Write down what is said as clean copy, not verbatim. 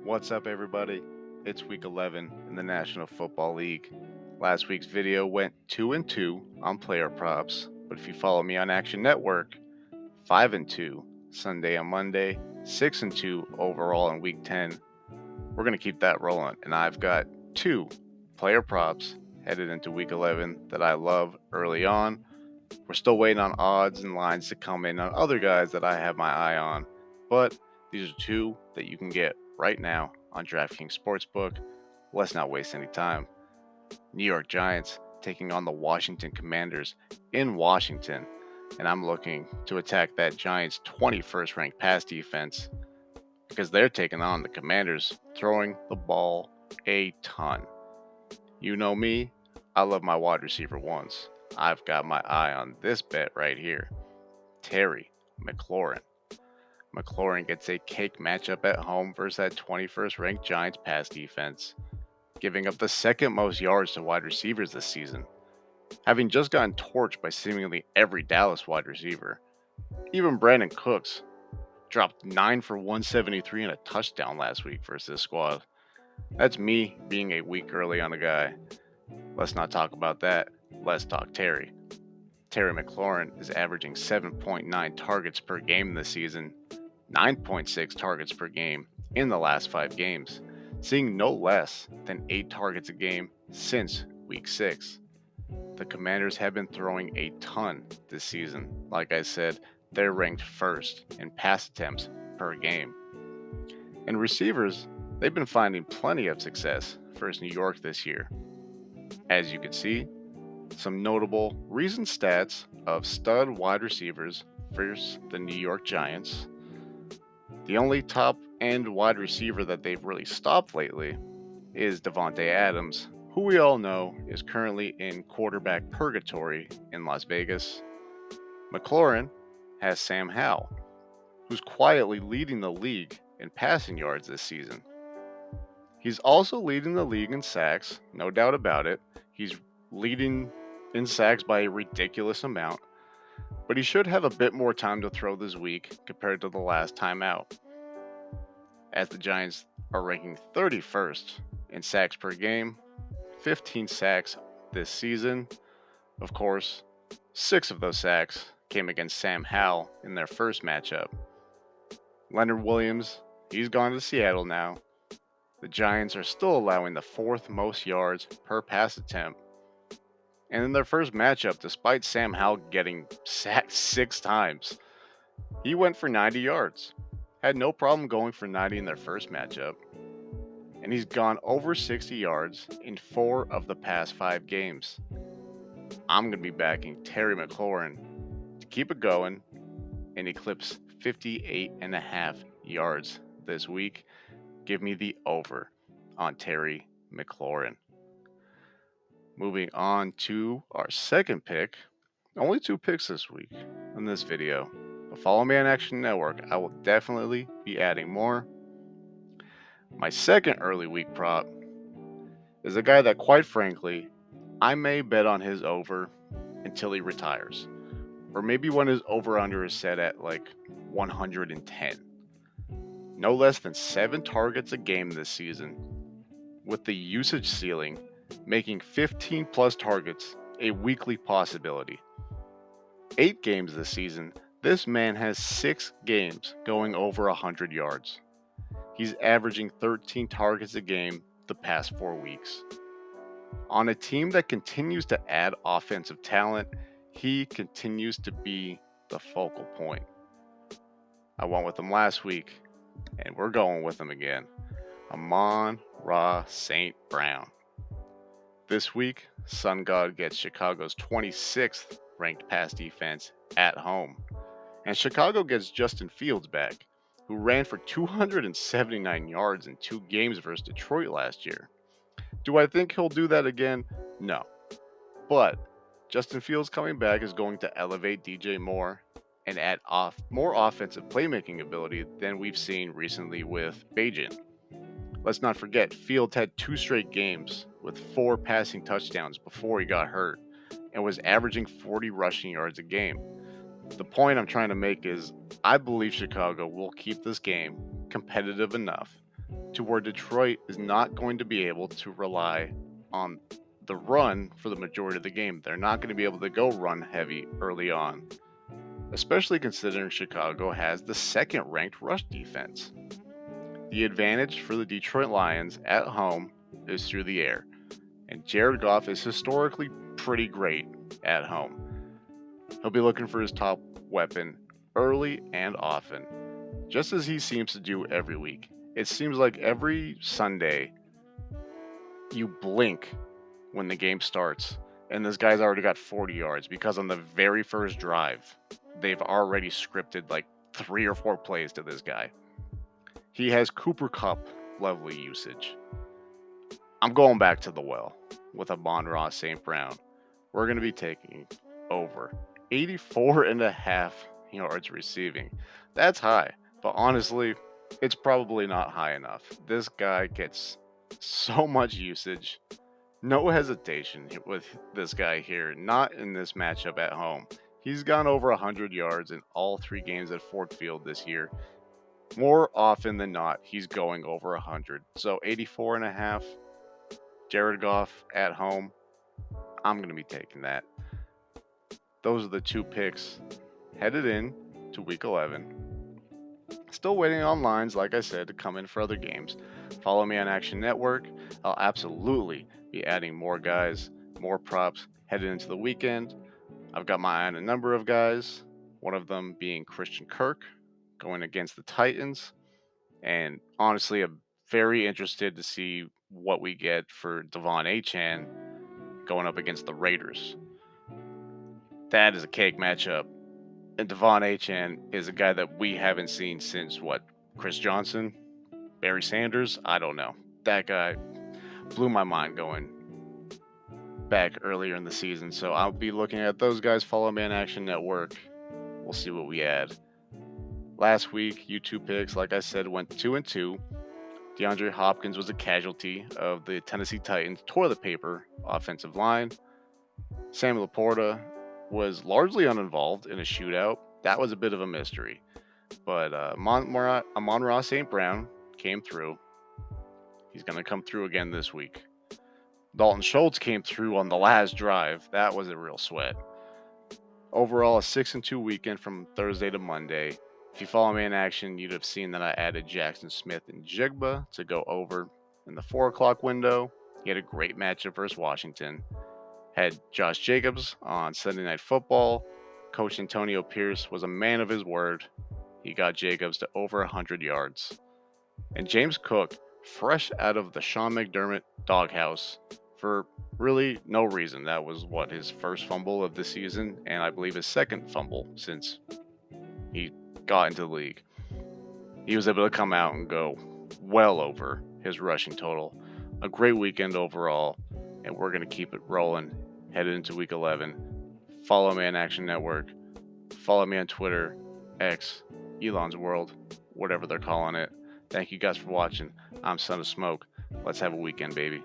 What's up, everybody? It's week 11 in the National Football League. Last week's video went 2-2 on player props, but if you follow me on Action Network, 5-2 Sunday and Monday, 6-2 overall in week 10. We're going to keep that rolling, and I've got two player props headed into week 11 that I love early on. We're still waiting on odds and lines to come in on other guys that I have my eye on, but these are two that you can get right now on DraftKings Sportsbook. Let's not waste any time. New York Giants taking on the Washington Commanders in Washington, and I'm looking to attack that Giants 21st ranked pass defense because they're taking on the Commanders, throwing the ball a ton. You know me, I love my wide receiver ones. I've got my eye on this bet right here. Terry McLaurin. McLaurin gets a cake matchup at home versus that 21st ranked Giants pass defense, giving up the second most yards to wide receivers this season, having just gotten torched by seemingly every Dallas wide receiver. Even Brandon Cooks dropped 9 for 173 and a touchdown last week versus this squad. That's me being a week early on a guy. Let's not talk about that. Let's talk Terry. Terry McLaurin is averaging 7.9 targets per game this season, 9.6 targets per game in the last 5 games, seeing no less than 8 targets a game since week 6. The Commanders have been throwing a ton this season. Like I said, they're ranked first in pass attempts per game. And receivers, they've been finding plenty of success versus New York this year. As you can see, some notable recent stats of stud wide receivers versus the New York Giants. The only top end wide receiver that they've really stopped lately is Davante Adams, who we all know is currently in quarterback purgatory in Las Vegas. McLaurin has Sam Howell, who's quietly leading the league in passing yards this season. He's also leading the league in sacks, no doubt about it. He's leading in sacks by a ridiculous amount, but he should have a bit more time to throw this week compared to the last time out, as the Giants are ranking 31st in sacks per game, 15 sacks this season. Of course, 6 of those sacks came against Sam Howell in their first matchup. Leonard Williams, he's gone to Seattle now. The Giants are still allowing the 4th most yards per pass attempt. And in their first matchup, despite Sam Howell getting sacked 6 times, he went for 90 yards. Had no problem going for 90 in their first matchup. And he's gone over 60 yards in 4 of the past 5 games. I'm going to be backing Terry McLaurin to keep it going and eclipse 58.5 yards this week. Give me the over on Terry McLaurin. Moving on to our second pick. Only 2 picks this week in this video, but follow me on Action Network. I will definitely be adding more. My second early week prop is a guy that, quite frankly, I may bet on his over until he retires, or maybe when his over-under is set at like 110. No less than 7 targets a game this season, with the usage ceiling making 15 plus targets a weekly possibility. 8 games this season, this man has 6 games going over 100 yards. He's averaging 13 targets a game the past 4 weeks. On a team that continues to add offensive talent, he continues to be the focal point. I went with him last week, and we're going with him again. Amon-Ra St. Brown. This week, Sun God gets Chicago's 26th ranked pass defense at home. And Chicago gets Justin Fields back, who ran for 279 yards in 2 games versus Detroit last year. Do I think he'll do that again? No. But Justin Fields coming back is going to elevate DJ Moore and add more offensive playmaking ability than we've seen recently with Bajan. Let's not forget, Fields had 2 straight games with 4 passing touchdowns before he got hurt and was averaging 40 rushing yards a game. The point I'm trying to make is I believe Chicago will keep this game competitive enough to where Detroit is not going to be able to rely on the run for the majority of the game. They're not going to be able to go run heavy early on, especially considering Chicago has the second ranked rush defense. The advantage for the Detroit Lions at home is through the air, and Jared Goff is historically pretty great at home. He'll be looking for his top weapon early and often, just as he seems to do every week. It seems like every Sunday you blink when the game starts, and this guy's already got 40 yards because on the very first drive, they've already scripted like 3 or 4 plays to this guy. He has Cooper Kupp level usage. I'm going back to the well with Amon-Ra St. Brown. We're going to be taking over 84.5 yards receiving. That's high, but honestly, it's probably not high enough. This guy gets so much usage. No hesitation with this guy here, not in this matchup at home. He's gone over 100 yards in all 3 games at Ford Field this year. More often than not, he's going over 100. So 84.5, Jared Goff at home, I'm going to be taking that. Those are the 2 picks headed in to Week 11. Still waiting on lines, like I said, to come in for other games. Follow me on Action Network. I'll absolutely be adding more guys, more props headed into the weekend. I've got my eye on a number of guys, one of them being Christian Kirk going against the Titans. And honestly, I'm very interested to see what we get for Devon Achane going up against the Raiders. That is a cake matchup. And Devon Achane is a guy that we haven't seen since Chris Johnson, Barry Sanders? I don't know. That guy blew my mind going back earlier in the season. So I'll be looking at those guys. Follow me on Action Network. We'll see what we add. Last week, U2 picks, like I said, went 2-2. DeAndre Hopkins was a casualty of the Tennessee Titans toilet paper offensive line. Sammy Laporta was largely uninvolved in a shootout. That was a bit of a mystery. But Amon-Ra St. Brown came through. He's going to come through again this week. Dalton Schultz came through on the last drive. That was a real sweat. Overall, a 6-2 weekend from Thursday to Monday. If you follow me in action, you'd have seen that I added Jackson Smith and Jigba to go over in the 4 o'clock window. He had a great matchup versus Washington. Had Josh Jacobs on Sunday Night Football. Coach Antonio Pierce was a man of his word. He got Jacobs to over 100 yards. And James Cook, fresh out of the Sean McDermott doghouse for really no reason. That was his first fumble of the season, and I believe his second fumble since he got into the league. He was able to come out and go well over his rushing total. A great weekend overall, and we're going to keep it rolling headed into Week 11. Follow me on Action Network. Follow me on Twitter, X, Elon's World, whatever they're calling it. Thank you guys for watching. I'm SonOfSmoke. Let's have a weekend, baby.